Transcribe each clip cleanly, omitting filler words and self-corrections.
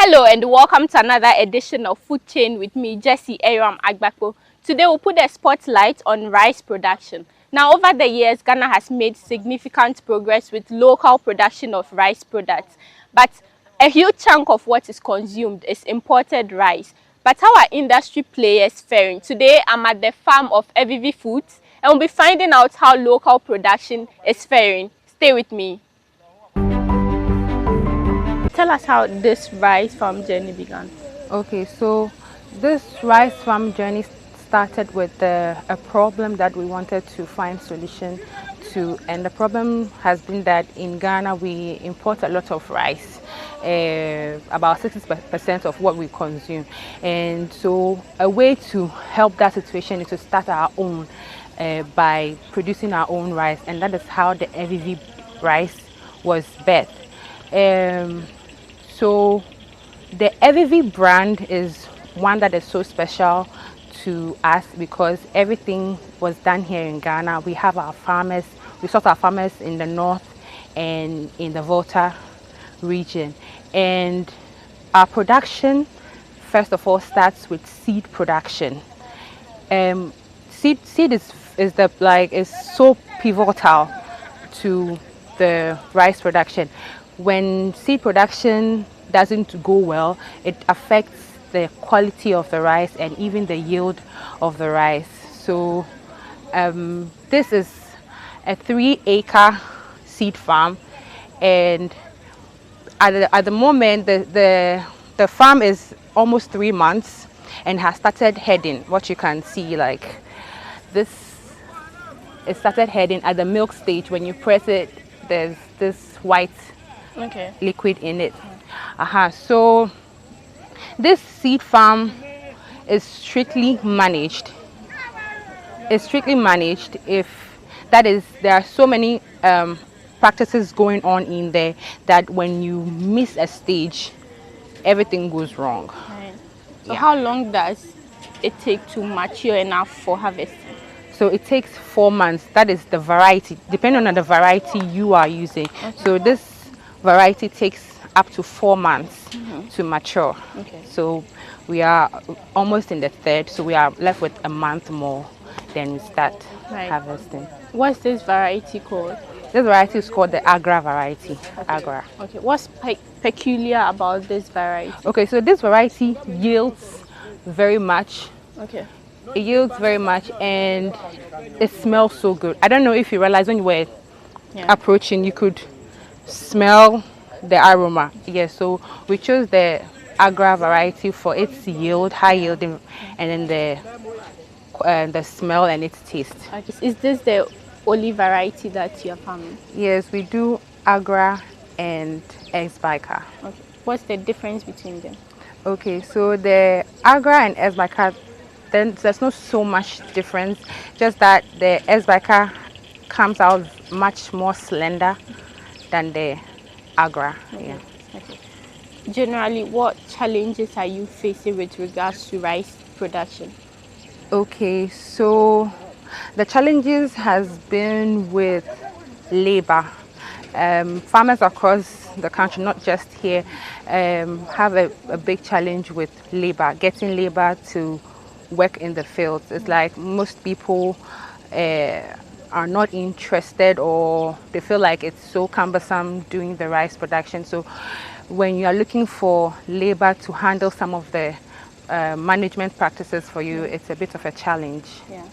Hello and welcome to another edition of Food Chain with me, Jessie Aram Agbakpo. Today we'll put a spotlight on rice production. Now, over the years, Ghana has made significant progress with local production of rice products. But a huge chunk of what is consumed is imported rice. But how are industry players faring? Today, I'm at the farm of Evivi Foods and we'll be finding out how local production is faring. Stay with me. Tell us how this rice farm journey began. Okay, so this rice farm journey started with a problem that we wanted to find solution to, and the problem has been that in Ghana we import a lot of rice, about 60% of what we consume, and so a way to help that situation is to start our own by producing our own rice, and that is how the Evivi rice was birthed. So the Evivi brand is one that is so special to us because everything was done here in Ghana. We have our farmers, we sort our farmers in the north and in the Volta region. And our production, first of all, starts with seed production. Seed is so pivotal to the rice production. When seed production doesn't go well, it affects the quality of the rice and even the yield of the rice. So this is a 3-acre seed farm, and at the moment the farm is almost 3 months and has started heading. What you can see, like this, it started heading at the milk stage. When you press it, there's this white liquid in it. So this seed farm is strictly managed. It's strictly managed. If that is, there are so many practices going on in there that when you miss a stage, everything goes wrong. Right. So how long does it take to mature enough for harvesting? So it takes 4 months. That is the variety, depending on the variety you are using. So this variety takes up to 4 months to mature. So we are almost in the third, so we are left with a month more, then we start harvesting. What's this variety called? This variety is called the Agra variety. Agra. Okay, what's peculiar about this variety? Okay, so this variety yields very much. Okay. It yields very much and it smells so good. I don't know if you realize when you were approaching, you could smell the aroma. Yes, so we chose the Agra variety for its yield, high yielding, and then the smell and its taste. Okay. Is this the only variety that you're farming? Yes, we do Agra and Exbica. Okay. What's the difference between them? Okay, so the Agra and Exbica, then there's not so much difference, just that the Exbica comes out much more slender than the Agra. Okay. Generally, what challenges are you facing with regards to rice production? Okay, so the challenges has been with labor. Farmers across the country, not just here, have a big challenge with labor, getting labor to work in the fields. It's like most people are not interested, or they feel like it's so cumbersome doing the rice production. So when you are looking for labor to handle some of the management practices for you, it's a bit of a challenge. Yeah.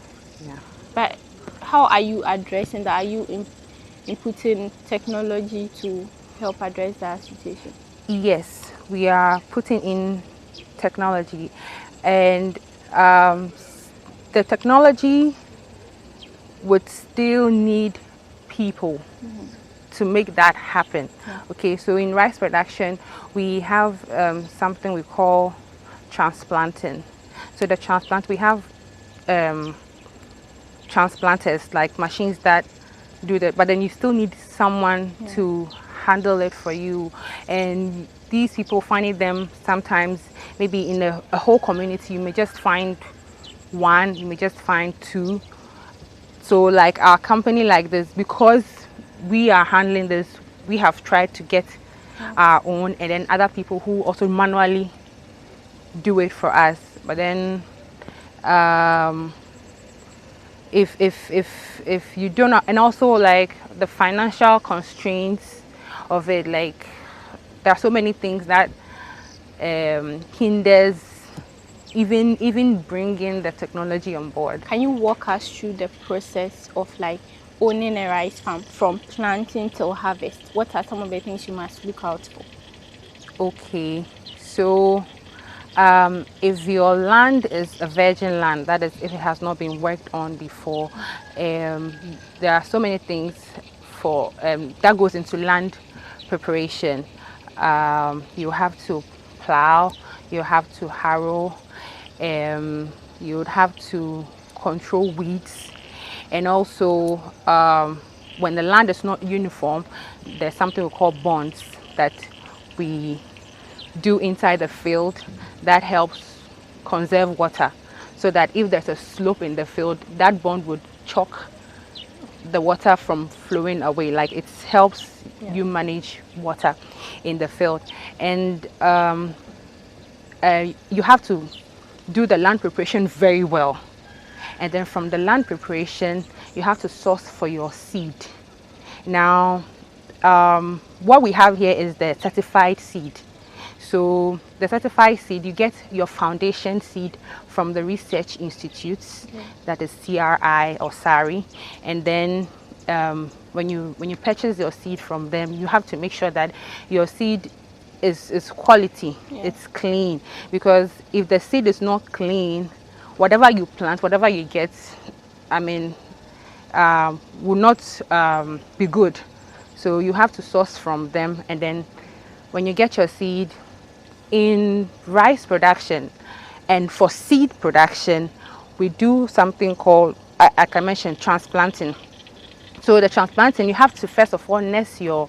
But how are you addressing that? Are you inputting technology to help address that situation? Yes, we are putting in technology, and the technology would still need people to make that happen. Okay, so in rice production we have something we call transplanting. So the transplant, we have transplanters, like machines that do that, but then you still need someone to handle it for you, and these people, finding them sometimes, maybe in a whole community, you may just find one, you may just find two. So like our company like this, because we are handling this, we have tried to get our own, and then other people who also manually do it for us. But then um, if you do not, and also like the financial constraints of it, like there are so many things that hinders even bringing the technology on board. Can you walk us through the process of like owning a rice farm from planting till harvest? What are some of the things you must look out for? Okay, so if your land is a virgin land, that is, if it has not been worked on before, there are so many things for that goes into land preparation. You have to plow, you have to harrow, you would have to control weeds, and also when the land is not uniform, there's something we call bonds that we do inside the field that helps conserve water, so that if there's a slope in the field, that bond would choke the water from flowing away. Like it helps you manage water in the field. And you have to do the land preparation very well. And then from the land preparation, you have to source for your seed. Now, what we have here is the certified seed. So the certified seed, you get your foundation seed from the research institutes, that is CRI or SARI, and then when you purchase your seed from them, you have to make sure that your seed is quality, it's clean, because if the seed is not clean, whatever you plant, whatever you get, I mean, will not be good. So you have to source from them, and then when you get your seed, in rice production and for seed production, we do something called, like I mentioned, transplanting. So the transplanting, you have to first of all nest your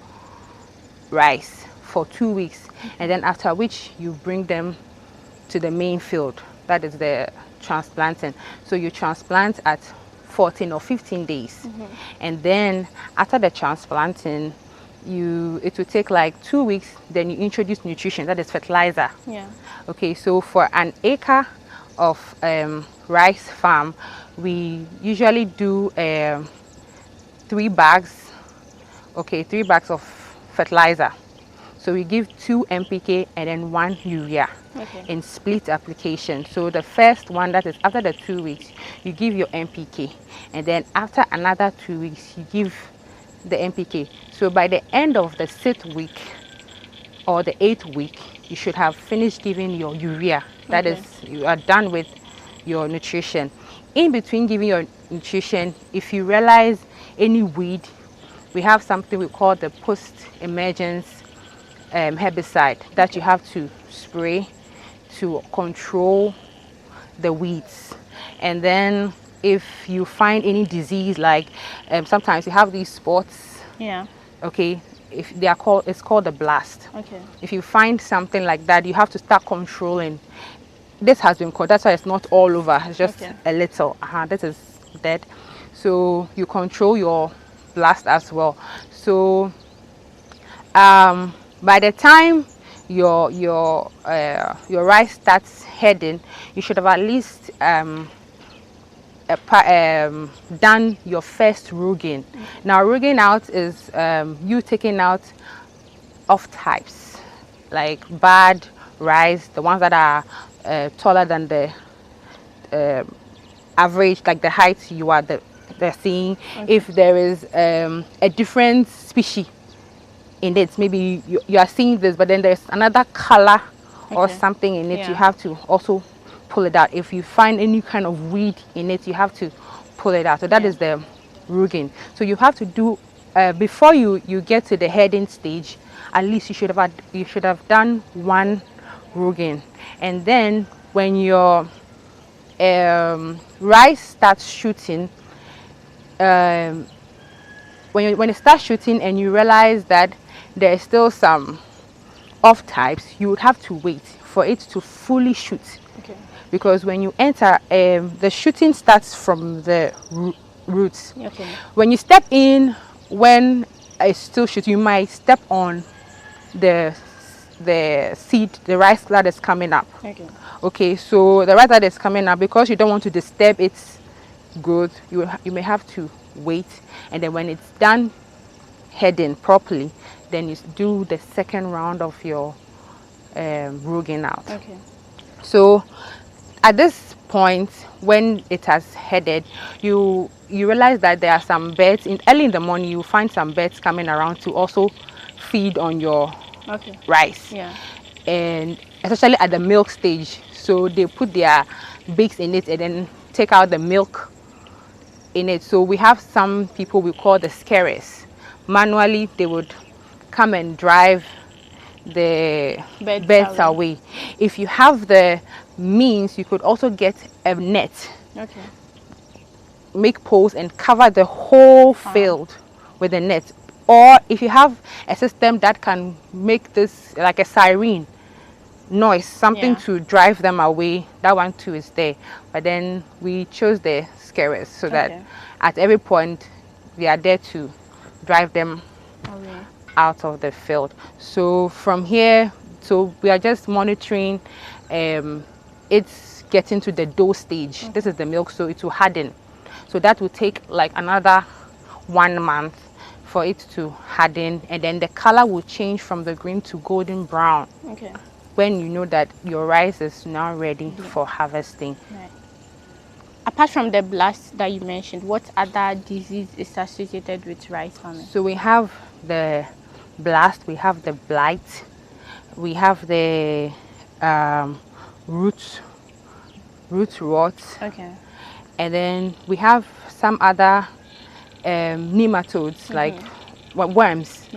rice for 2 weeks, and then after which you bring them to the main field. That is the transplanting. So you transplant at 14 or 15 days, and then after the transplanting, it will take like 2 weeks, then you introduce nutrition, that is fertilizer. Okay, so for an acre of rice farm, we usually do 3 bags, okay, 3 bags of fertilizer. So we give 2 NPK and then 1 urea in split application. So the first one, that is after the 2 weeks, you give your NPK, and then after another 2 weeks, you give the NPK. So by the end of the 6th week or the 8th week, you should have finished giving your urea. That is, you are done with your nutrition. In between giving your nutrition, if you realize any weed, we have something we call the post-emergence herbicide that you have to spray to control the weeds. And then if you find any disease, like sometimes you have these spots, okay, if they are called, it's called the blast. If you find something like that, you have to start controlling. This has been called, that's why it's not all over, it's just a little. This is dead. So you control your blast as well. So by the time your rice starts heading, you should have at least done your first rouging. Now rouging out is you taking out off types like bad rice, the ones that are taller than the average, like the height you are they're seeing. If there is a different species in it, maybe you are seeing this, but then there's another color or something in it, you have to also pull it out. If you find any kind of weed in it, you have to pull it out. So that is the rouging. So you have to do before you get to the heading stage, at least you should have done 1 rouging. And then when your rice starts shooting, when it starts shooting and you realize that there is still some off types, you would have to wait for it to fully shoot. Because when you enter, the shooting starts from the roots. When you step in, when it's still shooting, you might step on the seed, the rice that is coming up. Okay. Okay, so the rice that is coming up, because you don't want to disturb its growth, you may have to wait, and then when it's done heading properly, then you do the second round of your roguing out. Okay. So at this point, when it has headed, you realize that there are some birds early in the morning. You find some birds coming around to also feed on your Okay. rice, Yeah. and especially at the milk stage. So they put their beaks in it and then take out the milk in it. So we have some people we call the scarers. Manually, they would come and drive the birds away. If you have the means, you could also get a net, Okay. make poles and cover the whole field with a net. Or if you have a system that can make this like a siren noise, something to drive them away, that one too is there. But then we chose the scarers so that at every point we are there to drive them out of the field. So from here, so we are just monitoring it's getting to the dough stage. This is the milk, so it will harden. So that will take like another 1 month for it to harden, and then the color will change from the green to golden brown. Okay. When you know that your rice is now ready for harvesting. Right. Apart from the blast that you mentioned, what other disease is associated with rice farming? So we have the blast, we have the blight, we have the root rot. Okay. And then we have some other nematodes, like worms,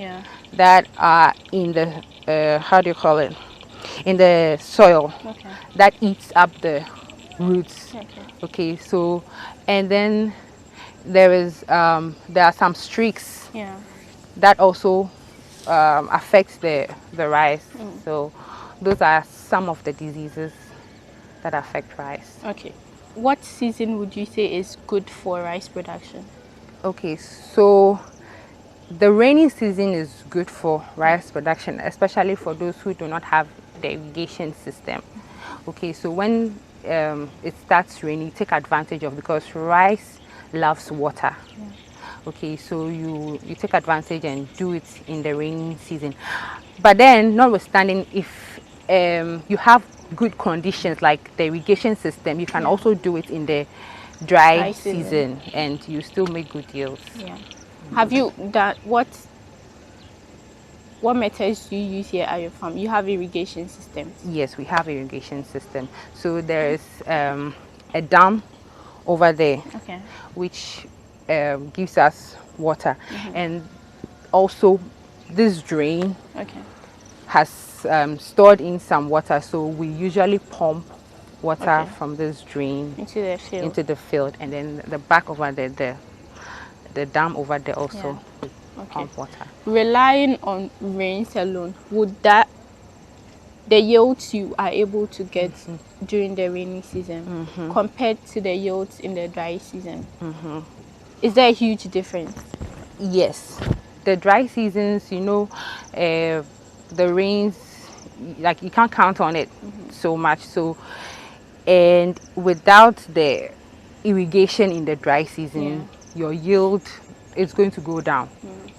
that are in the how do you call it, in the soil, that eats up the roots. Okay, so and then there are some streaks that also affects the rice. So those are some of the diseases that affect rice. Okay. What season would you say is good for rice production? Okay, so the rainy season is good for rice production, especially for those who do not have the irrigation system. Okay, so when it starts raining, take advantage of, because rice loves water. Okay, so you take advantage and do it in the rainy season. But then, notwithstanding, if you have good conditions like the irrigation system, you can also do it in the dry season, and you still make good yields. Have you done what methods do you use here at your farm? You have irrigation systems? Yes, we have irrigation system. So there is a dam over there, which gives us water, and also this drain has stored in some water, so we usually pump water from this drain into the field, and then the back over there, the dam over there also pump water. Relying on rains alone, would that the yields you are able to get during the rainy season compared to the yields in the dry season, is there a huge difference? Yes, the dry seasons, the rains, like you can't count on it so much. So, and without the irrigation in the dry season, your yield is going to go down,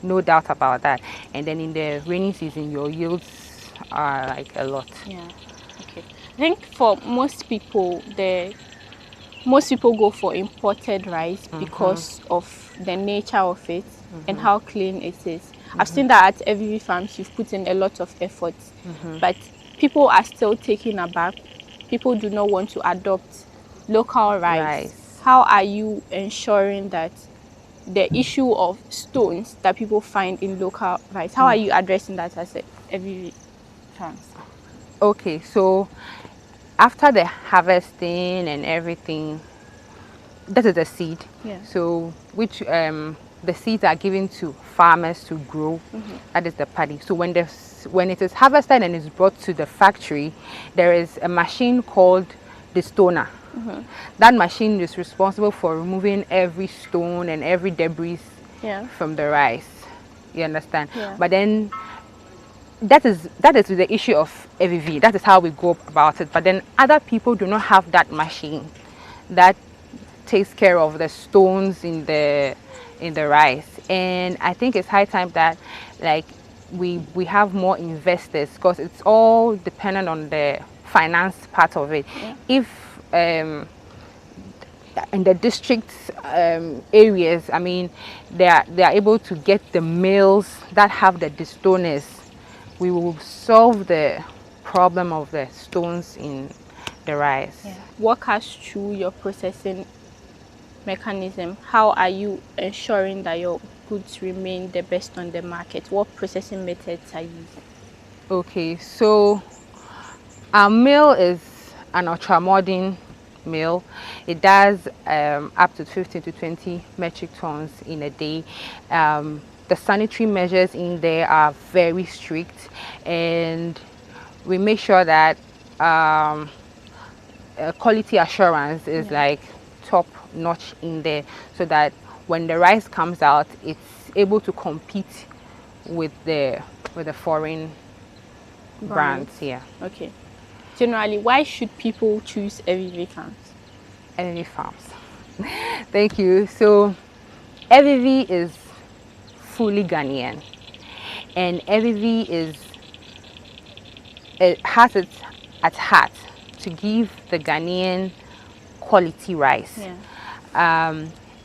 no doubt about that. And then in the rainy season, your yields are like a lot. Okay. I think for most people, go for imported rice because of the nature of it and how clean it is. I've seen that at Evivi Farms, you've put in a lot of effort, but people are still taken aback. People do not want to adopt local rice. How are you ensuring that the issue of stones that people find in local rice, how are you addressing that as Evivi Farms? Okay, so after the harvesting and everything, that is the seed. So which the seeds are given to farmers to grow. That is the paddy. So when it is harvested and is brought to the factory, there is a machine called the stoner. That machine is responsible for removing every stone and every debris from the rice. You understand? But then that is the issue of Evivi. That is how we go about it. But then other people do not have that machine that takes care of the stones in the rice. And I think it's high time that like we have more investors, because it's all dependent on the finance part of it. Yeah. If in the district areas, I mean, they are able to get the mills that have the distoners, we will solve the problem of the stones in the rice. Yeah. Walk us through your processing mechanism. How are you ensuring that your goods remain the best on the market? What processing methods are you using? Okay, so our mill is an ultra-modern mill. It does up to 15 to 20 metric tons in a day. The sanitary measures in there are very strict, and we make sure that quality assurance is like top notch in there, so that when the rice comes out, it's able to compete with the foreign brands here. Okay. Generally, why should people choose Evivi Farms? Evivi Farms. Thank you. So Evivi is fully Ghanaian, and Evivi it has it at heart to give the Ghanaian quality rice. Yeah.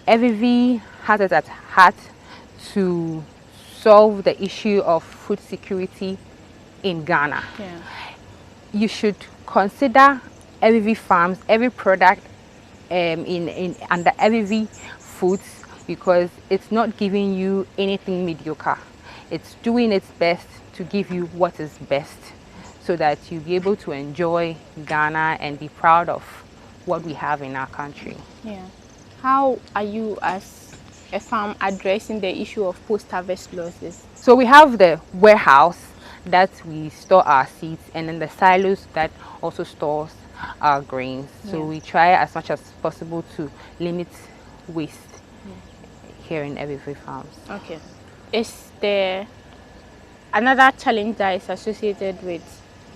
Evivi has it at heart to solve the issue of food security in Ghana. Yeah. You should consider Evivi Farms, every product in under Evivi Foods, because it's not giving you anything mediocre. It's doing its best to give you what is best, so that you'll be able to enjoy Ghana and be proud of what we have in our country. Yeah. How are you as a farm addressing the issue of post-harvest losses? So we have the warehouse that we store our seeds, and then the silos that also stores our grains. So we try as much as possible to limit waste here in Evivi Farms. Okay. Is there another challenge that is associated with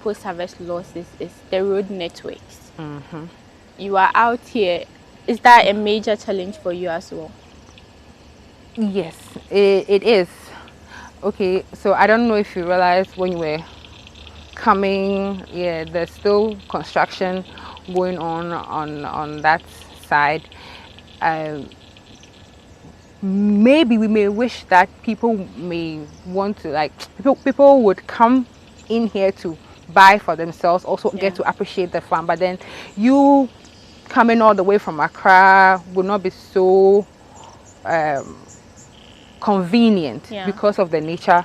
post-harvest losses is the road networks? You are out here. Is that a major challenge for you as well? Yes, it is. Okay, so I don't know if you realized when you were coming, yeah, there's still construction going on that side. Maybe we may wish that people may want to, like, people would come in here to buy for themselves, also get to appreciate the farm. But then you coming all the way from Accra would not be so convenient because of the nature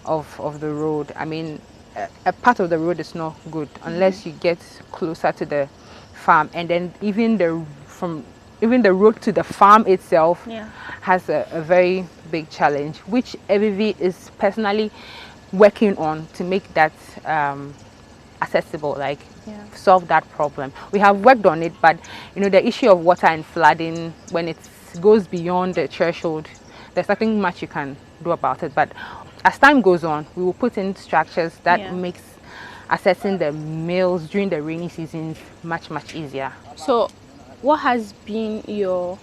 of the road. I mean, a part of the road is not good unless you get closer to the farm, and then even the road to the farm itself has a very big challenge, which Evivi is personally working on to make that accessible, like solve that problem. We have worked on it, but you know, the issue of water and flooding, when it goes beyond the threshold, there's nothing much you can do about it. But as time goes on, we will put in structures that makes accessing the mills during the rainy seasons much easier. So what has been your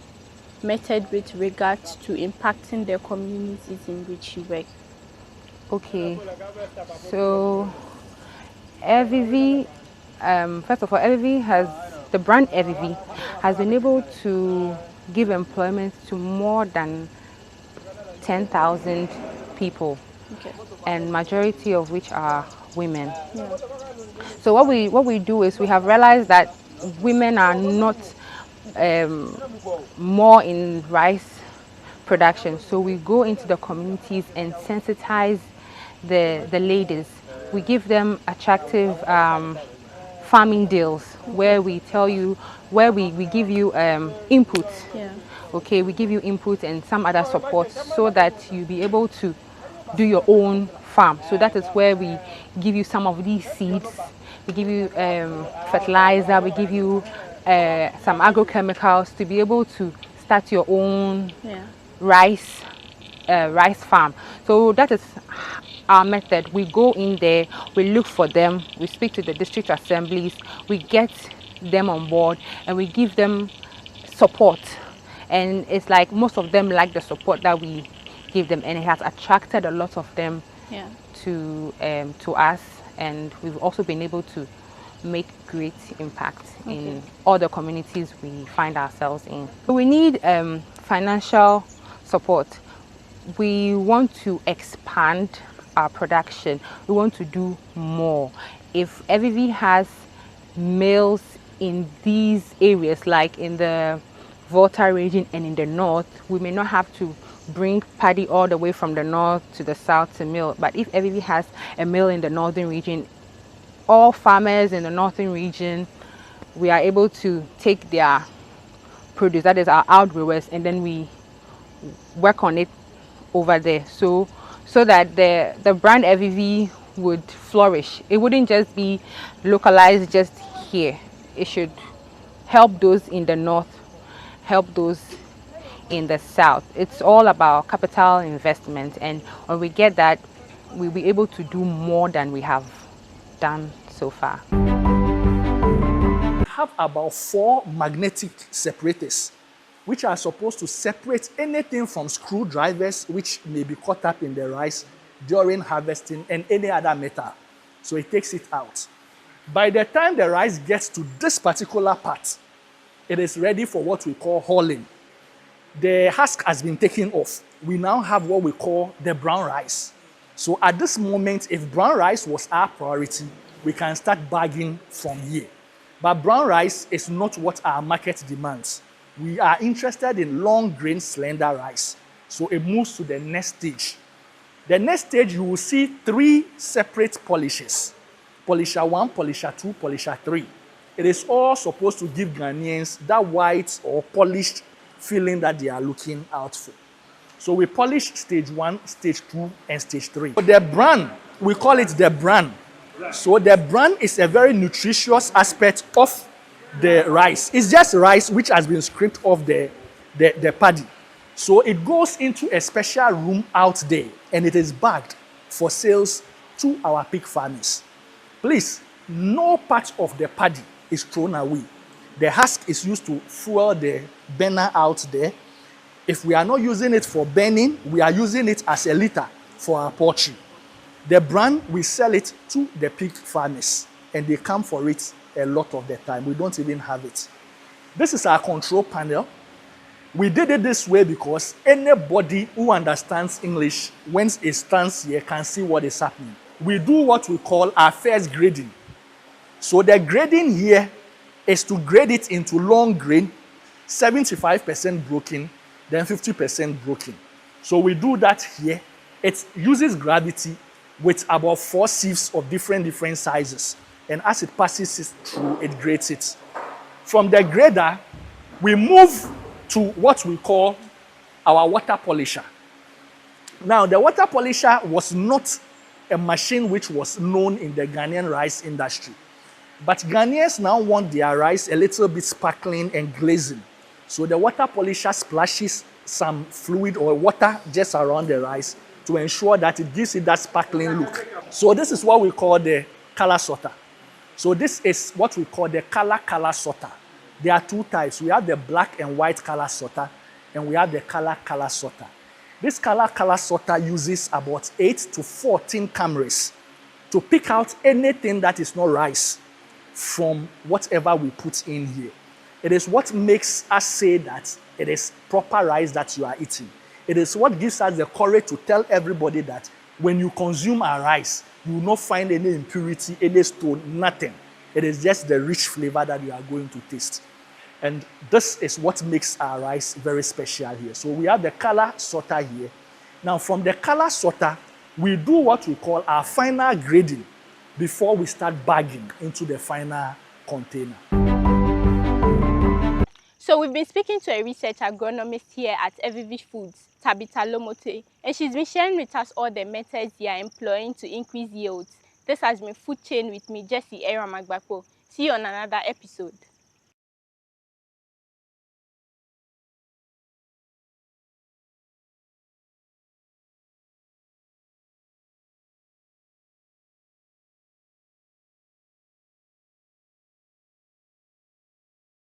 method with regards to impacting the communities in which you work? Okay, so Evivi, first of all, the brand Evivi has been able to give employment to more than 10,000 people, and majority of which are women. So what we do is, we have realized that women are not more in rice production, so we go into the communities and sensitize the ladies. We give them attractive farming deals, where we tell you, where we give you input. Okay, we give you input and some other support, so that you be able to do your own farm. So that is where we give you some of these seeds, we give you fertilizer, we give you some agrochemicals to be able to start your own rice farm. So that is our method. We go in there, we look for them, we speak to the district assemblies, we get them on board, and we give them support. And it's like most of them like the support that we give them, and it has attracted a lot of them Yeah. to us, and we've also been able to make great impact Okay. in all the communities we find ourselves in. We need financial support. We want to expand our production. We want to do more. If Evivi has mills in these areas, like in the Volta region and in the north, we may not have to bring paddy all the way from the north to the south to mill. But if Evivi has a mill in the northern region, all farmers in the northern region, we are able to take their produce, that is our outgrowers, and then we work on it over there, so that the brand Evivi would flourish. It wouldn't just be localized just here. It should help those in the north, help those in the south. It's all about capital investment, and when we get that, we'll be able to do more than we have done so far. Have about 4 magnetic separators which are supposed to separate anything from screwdrivers which may be caught up in the rice during harvesting and any other metal. So it takes it out. By the time the rice gets to this particular part, it is ready for what we call hulling. The husk has been taken off. We now have what we call the brown rice. So at this moment, if brown rice was our priority, we can start bagging from here. But brown rice is not what our market demands. We are interested in long grain slender rice. So it moves to the next stage. The next stage, you will see 3 separate polishes. Polisher 1, polisher 2, polisher 3. It is all supposed to give Ghanaians that white or polished feeling that they are looking out for. So we polish stage 1, stage 2, and stage 3. So the bran, we call it the bran. So the bran is a very nutritious aspect of the rice. It's just rice which has been scraped off the paddy. So it goes into a special room out there, and it is bagged for sales to our pig farmers. Please, no part of the paddy is thrown away. The husk is used to fuel the burner out there. If we are not using it for burning, we are using it as a litter for our poultry. The bran, we sell it to the pig farmers, and they come for it a lot of the time. We don't even have it. This is our control panel. We did it this way because anybody who understands English, when it stands here, can see what is happening. We do what we call our first grading. So the grading here is to grade it into long grain, 75% broken, then 50% broken. So we do that here. It uses gravity with about 4 sieves of different sizes. And as it passes it through, it grades it. From the grader, we move to what we call our water polisher. Now, the water polisher was not a machine which was known in the Ghanaian rice industry. But Ghanaians now want their rice a little bit sparkling and glazing. So the water polisher splashes some fluid or water just around the rice to ensure that it gives it that sparkling look. So this is what we call the color sorter. So this is what we call the color sorter. There are 2 types. We have the black and white color sorter, and we have the color sorter. This color sorter uses about 8 to 14 cameras to pick out anything that is not rice from whatever we put in here. It is what makes us say that it is proper rice that you are eating. It is what gives us the courage to tell everybody that when you consume our rice, you will not find any impurity, any stone, nothing. It is just the rich flavor that you are going to taste. And this is what makes our rice very special here. So we have the color sorter here. Now from the color sorter, we do what we call our final grading before we start bagging into the final container. So we've been speaking to a research agronomist here at Evivi Foods, Tabitha Lomote, and she's been sharing with us all the methods they are employing to increase yields. This has been Food Chain with me, Jessie Aram Agbakpo. See you on another episode.